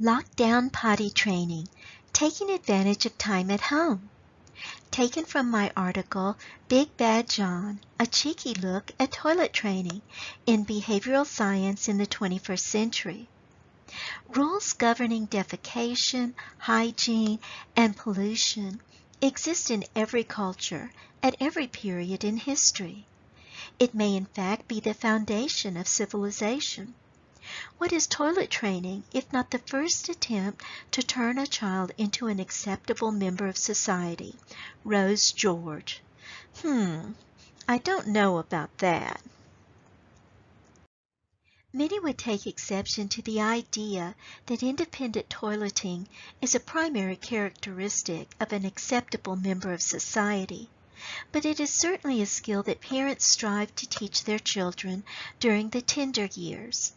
Lockdown potty training, taking advantage of time at home. Taken from my article, Big Bad John, a cheeky look at toilet training in behavioral science in the 21st century. Rules governing defecation, hygiene, and pollution exist in every culture at every period in history. It may in fact be the foundation of civilization. What is toilet training if not the first attempt to turn a child into an acceptable member of society? Rose George. I don't know about that. Many would take exception to the idea that independent toileting is a primary characteristic of an acceptable member of society, but it is certainly a skill that parents strive to teach their children during the tender years.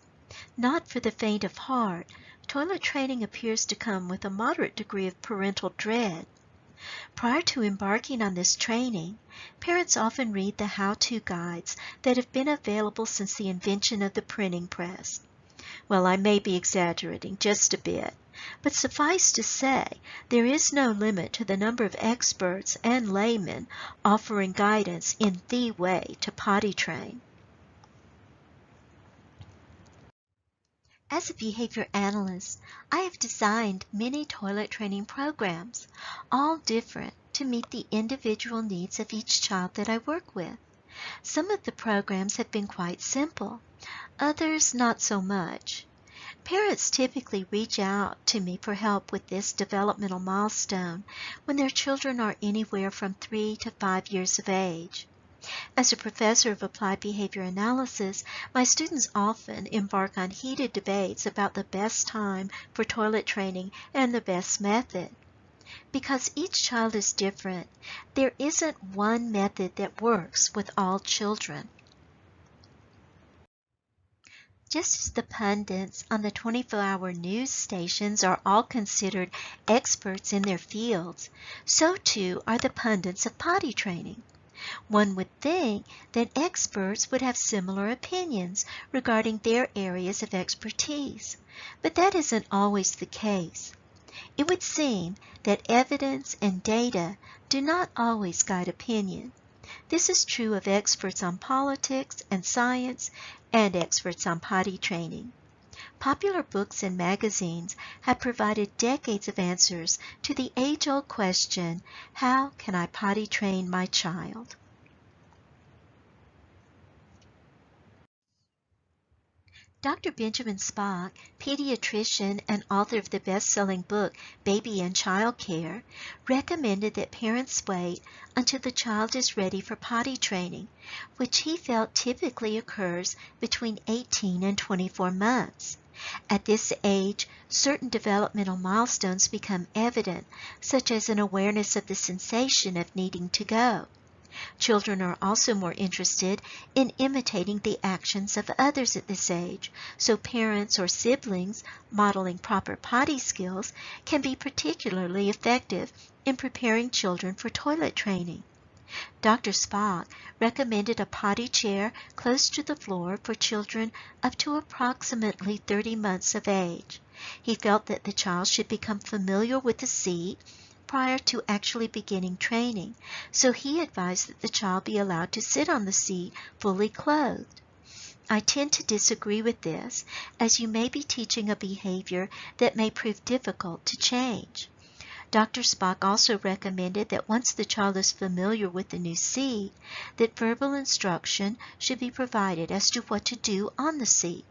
Not for the faint of heart, toilet training appears to come with a moderate degree of parental dread. Prior to embarking on this training, parents often read the how-to guides that have been available since the invention of the printing press. Well, I may be exaggerating just a bit, but suffice to say, there is no limit to the number of experts and laymen offering guidance in the way to potty train. As a behavior analyst, I have designed many toilet training programs, all different to meet the individual needs of each child that I work with. Some of the programs have been quite simple, others not so much. Parents typically reach out to me for help with this developmental milestone when their children are anywhere from 3 to 5 years of age. As a professor of applied behavior analysis, my students often embark on heated debates about the best time for toilet training and the best method. Because each child is different, there isn't one method that works with all children. Just as the pundits on the 24-hour news stations are all considered experts in their fields, so too are the pundits of potty training. One would think that experts would have similar opinions regarding their areas of expertise, but that isn't always the case. It would seem that evidence and data do not always guide opinion. This is true of experts on politics and science and experts on potty training. Popular books and magazines have provided decades of answers to the age-old question, how can I potty train my child? Dr. Benjamin Spock, pediatrician and author of the best-selling book Baby and Child Care, recommended that parents wait until the child is ready for potty training, which he felt typically occurs between 18 and 24 months. At this age, certain developmental milestones become evident, such as an awareness of the sensation of needing to go. Children are also more interested in imitating the actions of others at this age, so parents or siblings modeling proper potty skills can be particularly effective in preparing children for toilet training. Dr. Spock recommended a potty chair close to the floor for children up to approximately 30 months of age. He felt that the child should become familiar with the seat prior to actually beginning training, so he advised that the child be allowed to sit on the seat fully clothed. I tend to disagree with this, as you may be teaching a behavior that may prove difficult to change. Dr. Spock also recommended that once the child is familiar with the new seat, that verbal instruction should be provided as to what to do on the seat,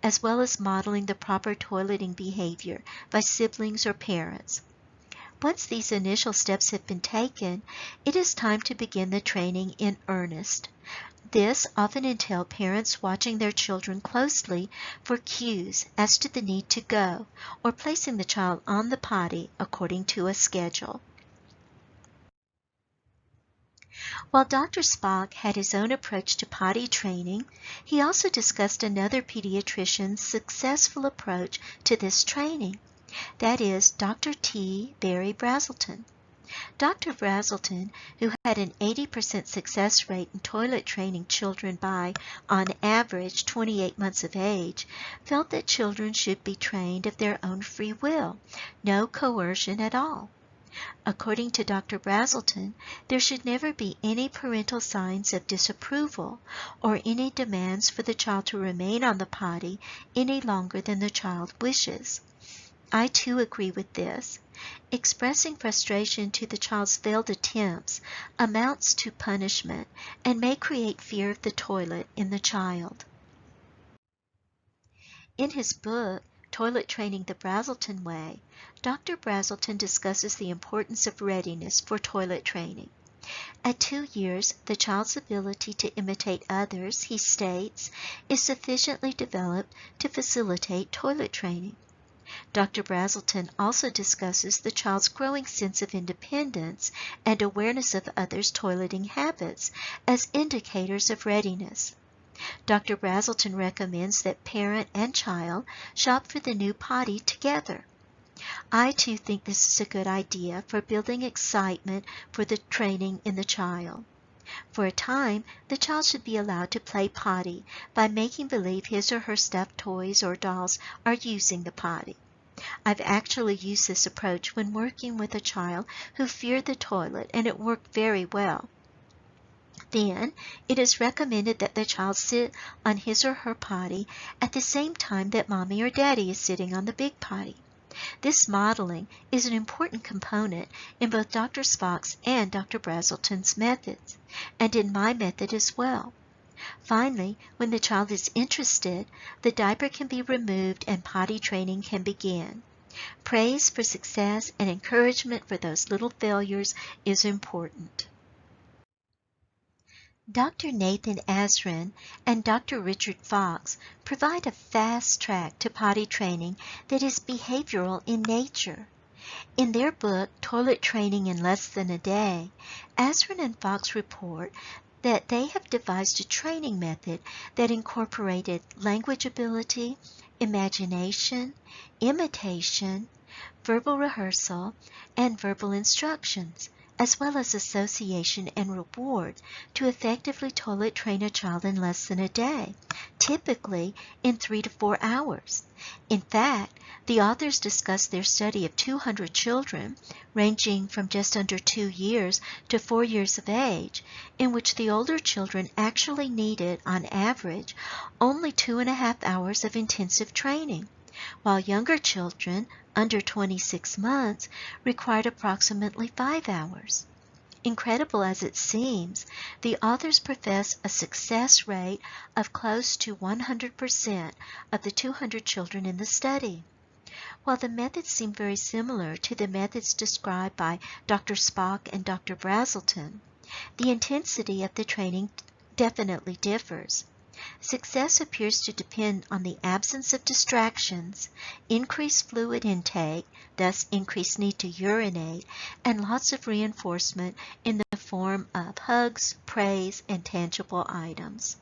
as well as modeling the proper toileting behavior by siblings or parents. Once these initial steps have been taken, it is time to begin the training in earnest. This often entails parents watching their children closely for cues as to the need to go, or placing the child on the potty according to a schedule. While Dr. Spock had his own approach to potty training, he also discussed another pediatrician's successful approach to this training. That is Dr. T. Barry Brazelton. Dr. Brazelton, who had an 80% success rate in toilet training children by, on average, 28 months of age, felt that children should be trained of their own free will, no coercion at all. According to Dr. Brazelton, there should never be any parental signs of disapproval or any demands for the child to remain on the potty any longer than the child wishes. I too agree with this. Expressing frustration to the child's failed attempts amounts to punishment and may create fear of the toilet in the child. In his book, Toilet Training the Brazelton Way, Dr. Brazelton discusses the importance of readiness for toilet training. At 2 years, the child's ability to imitate others, he states, is sufficiently developed to facilitate toilet training. Dr. Brazelton also discusses the child's growing sense of independence and awareness of others' toileting habits as indicators of readiness. Dr. Brazelton recommends that parent and child shop for the new potty together. I too think this is a good idea for building excitement for the training in the child. For a time, the child should be allowed to play potty by making believe his or her stuffed toys or dolls are using the potty. I've actually used this approach when working with a child who feared the toilet, and it worked very well. Then, it is recommended that the child sit on his or her potty at the same time that mommy or daddy is sitting on the big potty. This modeling is an important component in both Dr. Spock's and Dr. Brazelton's methods, and in my method as well. Finally, when the child is interested, the diaper can be removed and potty training can begin. Praise for success and encouragement for those little failures is important. Dr. Nathan Azrin and Dr. Richard Fox provide a fast track to potty training that is behavioral in nature. In their book, Toilet Training in Less Than a Day, Azrin and Fox report that they have devised a training method that incorporated language ability, imagination, imitation, verbal rehearsal, and verbal instructions, as well as association and reward to effectively toilet train a child in less than a day, typically in 3 to 4 hours. In fact, the authors discuss their study of 200 children, ranging from just under 2 years to 4 years of age, in which the older children actually needed, on average, only 2.5 hours of intensive training, while younger children, under 26 months, required approximately 5 hours. Incredible as it seems, the authors profess a success rate of close to 100% of the 200 children in the study. While the methods seem very similar to the methods described by Dr. Spock and Dr. Brazelton, the intensity of the training definitely differs. Success appears to depend on the absence of distractions, increased fluid intake, thus increased need to urinate, and lots of reinforcement in the form of hugs, praise, and tangible items.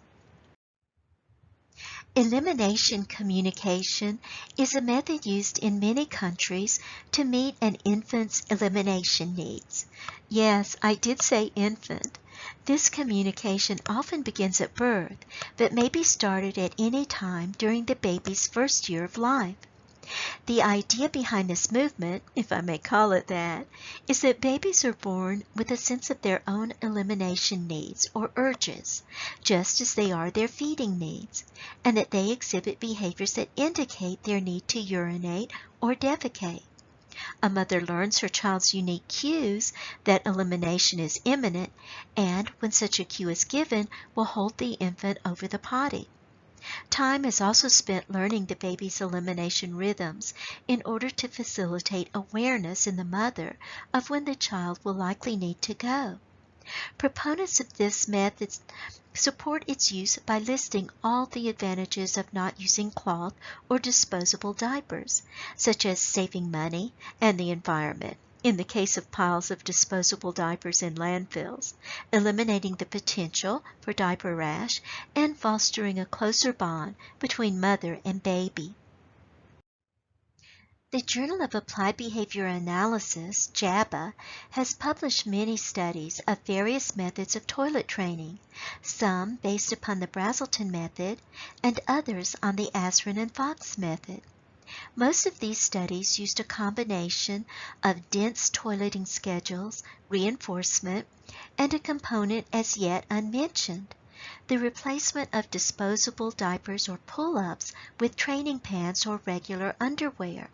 Elimination communication is a method used in many countries to meet an infant's elimination needs. Yes, I did say infant. This communication often begins at birth, but may be started at any time during the baby's first year of life. The idea behind this movement, if I may call it that, is that babies are born with a sense of their own elimination needs or urges, just as they are their feeding needs, and that they exhibit behaviors that indicate their need to urinate or defecate. A mother learns her child's unique cues that elimination is imminent, and when such a cue is given, will hold the infant over the potty. Time is also spent learning the baby's elimination rhythms in order to facilitate awareness in the mother of when the child will likely need to go. Proponents of this method support its use by listing all the advantages of not using cloth or disposable diapers, such as saving money and the environment, in the case of piles of disposable diapers in landfills, eliminating the potential for diaper rash, and fostering a closer bond between mother and baby. The Journal of Applied Behavior Analysis, JABA, has published many studies of various methods of toilet training, some based upon the Brazelton method and others on the Asrin and Fox method. Most of these studies used a combination of dense toileting schedules, reinforcement, and a component as yet unmentioned, the replacement of disposable diapers or pull-ups with training pants or regular underwear.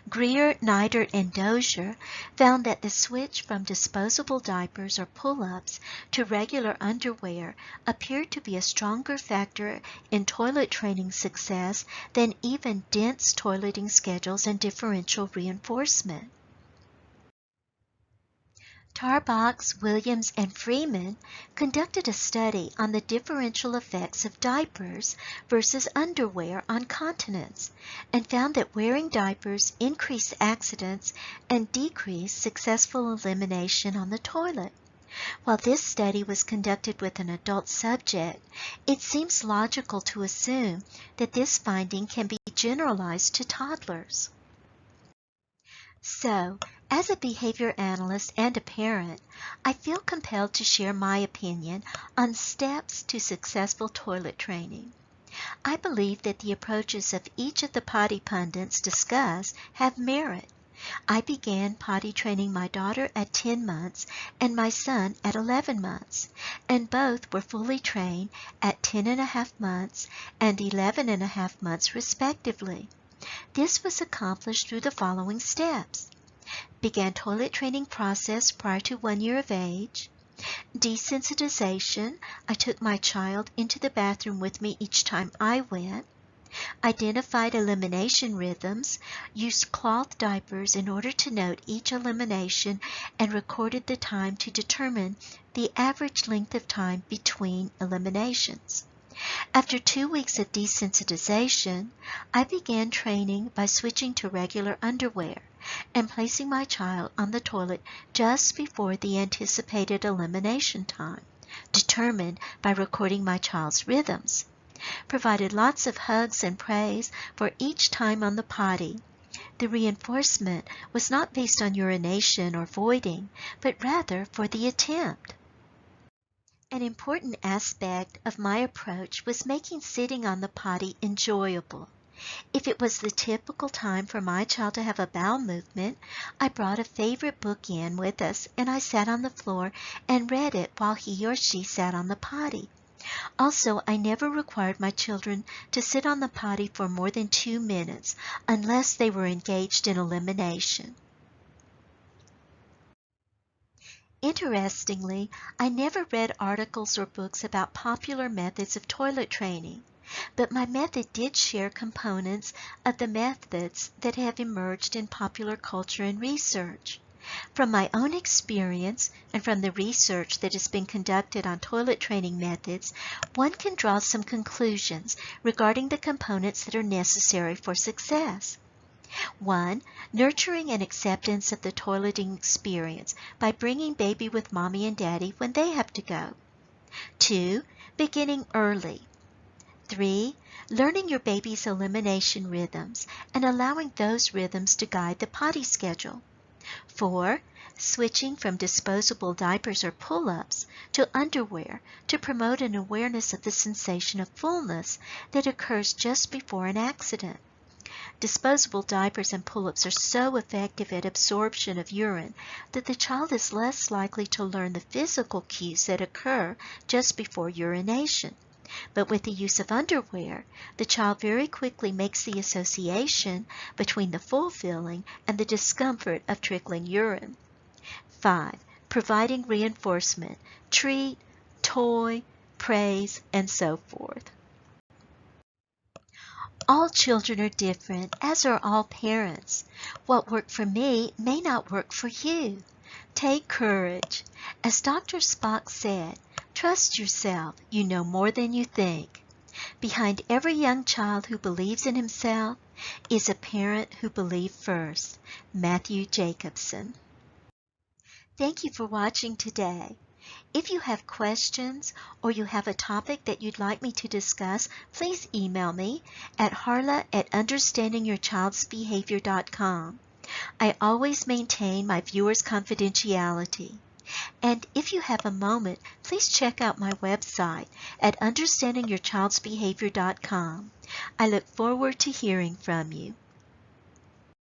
Greer, Neidert, and Dozier found that the switch from disposable diapers or pull-ups to regular underwear appeared to be a stronger factor in toilet training success than even dense toileting schedules and differential reinforcement. Tarbox, Williams, and Freeman conducted a study on the differential effects of diapers versus underwear on continence and found that wearing diapers increased accidents and decreased successful elimination on the toilet. While this study was conducted with an adult subject, it seems logical to assume that this finding can be generalized to toddlers. So, as a behavior analyst and a parent, I feel compelled to share my opinion on steps to successful toilet training. I believe that the approaches of each of the potty pundits discussed have merit. I began potty training my daughter at 10 months and my son at 11 months, and both were fully trained at 10.5 months and 11.5 months respectively. This was accomplished through the following steps. Began toilet training process prior to 1 year of age. Desensitization. I took my child into the bathroom with me each time I went. Identified elimination rhythms. Used cloth diapers in order to note each elimination and recorded the time to determine the average length of time between eliminations. After 2 weeks of desensitization, I began training by switching to regular underwear and placing my child on the toilet just before the anticipated elimination time, determined by recording my child's rhythms. Provided lots of hugs and praise for each time on the potty. The reinforcement was not based on urination or voiding, but rather for the attempt. An important aspect of my approach was making sitting on the potty enjoyable. If it was the typical time for my child to have a bowel movement, I brought a favorite book in with us and I sat on the floor and read it while he or she sat on the potty. Also, I never required my children to sit on the potty for more than 2 minutes unless they were engaged in elimination. Interestingly, I never read articles or books about popular methods of toilet training, but my method did share components of the methods that have emerged in popular culture and research. From my own experience and from the research that has been conducted on toilet training methods, one can draw some conclusions regarding the components that are necessary for success. 1. Nurturing and acceptance of the toileting experience by bringing baby with mommy and daddy when they have to go. 2. Beginning early. 3. Learning your baby's elimination rhythms and allowing those rhythms to guide the potty schedule. 4. Switching from disposable diapers or pull-ups to underwear to promote an awareness of the sensation of fullness that occurs just before an accident. Disposable diapers and pull-ups are so effective at absorption of urine that the child is less likely to learn the physical cues that occur just before urination. But with the use of underwear, the child very quickly makes the association between the full filling and the discomfort of trickling urine. 5. Providing reinforcement, treat, toy, praise, and so forth. All children are different, as are all parents. What worked for me may not work for you. Take courage. As Dr. Spock said, trust yourself. You know more than you think. Behind every young child who believes in himself is a parent who believed first. Matthew Jacobson. Thank you for watching today. If you have questions or you have a topic that you'd like me to discuss, please email me at harla@understandingyourchildsbehavior.com. I always maintain my viewers' confidentiality. And if you have a moment, please check out my website at understandingyourchildsbehavior.com. I look forward to hearing from you.